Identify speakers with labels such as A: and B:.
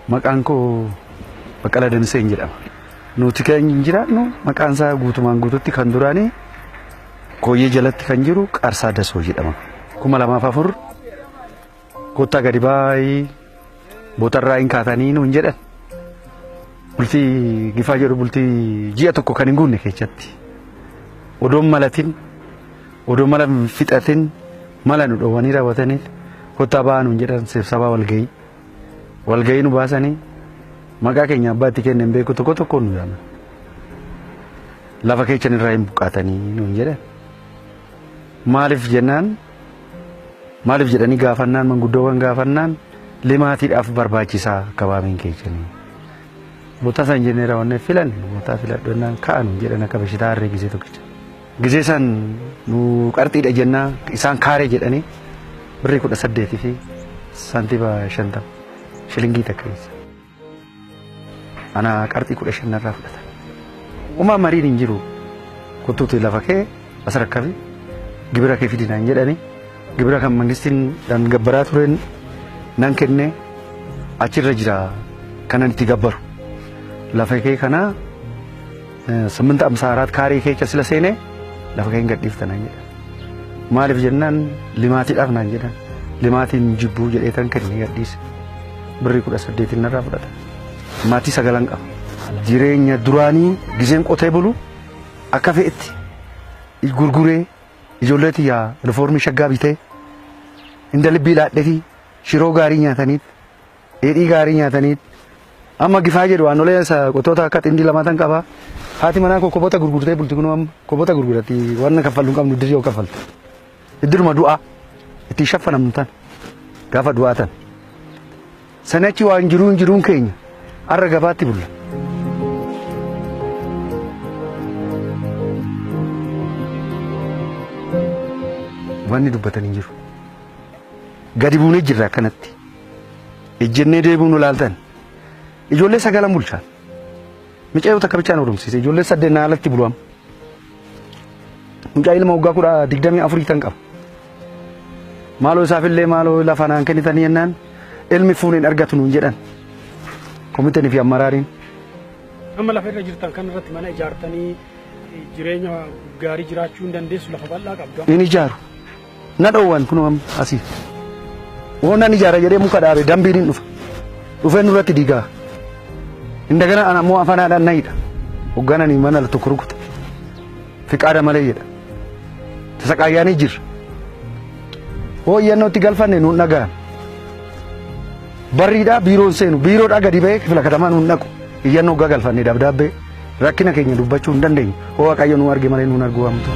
A: Maqaan koo Baqqalaa Damisee jedhama. Nuti kan jiraannu maqaan isaa guutumaan guututti kan duraanii Kooyyee jalatti kan jiru Qaarsaa Dasoo jedhama. 2004 kottaa gadi baay'ee bootarraa hin kaatanii nuun jedhan. Bultii gifaa jedhu bultii ji'a tokko kan hin guunne keessatti. Odoon malatin, odoon mala fixatin, mala nu dhoowwanii raawwatanii kottaa ba'aa nuun jedhan sibsabaa walgahii. Walgahii nu baasanii maqaa keenya abbaatti kennan beeku tokko tokko nu yaama. Lafa keechan irraa hin buqqaatanii nuun jedhan. Maaliif jennaan maaliif jedhanii gaafannaan manguddoowwan gaafannaan limaatiidhaaf barbaachisaa kabaamiin keechanii. Bootaa san jennee raawwannee filan bootaa filadhonnaan ka'an jedhan akka bashitaa harree gisee tokkicha. Gisee san nu qarxiidha jennaa isaan kaaree jedhanii birrii 18 fi saantiima 50 shilingii takka keessa. Ana qarxii 15 irraa fudhatan. Uumaan mariin hin jiru kuttuutu lafa kee as rakkabi gibira kee fidinaan jedhanii gibira kan mangistiin dhaan gabbaraa tureen nan kenne achirra jira kanan itti gabbaru. Lafa kee kana 854 kaarii keessa sila seenee lafa kee hin gadhiiftanaan jedhan. Maaliif jennaan limaatiidhaaf naan jedhan. Limaatiin jibbuu jedhee tan kennee gadhiise. Birrii 18 irraa fudhata. Maatii 9 qaba. Jireenya duraanii giseen qotee bulu akka fe'etti gurguree ijoollee tiyyaa rifoormii shaggaa bitee inda libbii laadhetii shiroo gaarii nyaataniit dheedhii gaarii nyaataniit amma gifaa jedhu waanolee qotoota akka xindii lamaatan qaba. Haati manaa koo koboota gurgurtee bulti kun amma koboota gurguratti waan kaffallu qabnu dirree yoo kaffalte. Iddiruma du'aa itti shaffanamnu tan gaafa du'aatan. Sanachi waan jiruun keenya har'a gabaatti bulla. Wanni dubbatanii jiru. Gadi buunee jirra akkanatti. Ejjennee deebiin ulaaltan. Ijoollee 9 bulchaan. Mucaa yoo takka bichaan oromsiise ijoollee 8 alatti bulu'am. Mucaa ilma waggaa 24 tan qaba. Maaloo isaafillee maaloo lafanaan kennitanii jennaan ilmi fuuniin argatu nuun jedhan. Komitanii fi ammaraariin.
B: Amma lafa irra jirtan kan irratti mana ijaartanii jireenya gaarii jiraachuu hin dandeessu lafa bal'aa qabdu.
A: Inni ijaaru. Na dhoowwan kun asii. Waan ijaara jedhee muka dhaabe dambiin hin dhufa. Dhufee nurratti diigaa. Indagana ana ammoo afanaadhaan nayidha. Hoggananii mana tokko rukuta. Fiqaada malee jedha. Tasaqaayyaanii jirra. Hooyyannootti galfanne nuun dhagaan. Barriidhaa biiroon seenu biiroodhaa gadi ba'ee kifila katamaa nuun dhaqu. Iyyannoo hoggaa galfanne dabdaabbee rakkina keenya dubbachuu hin dandeenyu. Hoo Waaqayyo nu arge malee nuun arguu hamtu.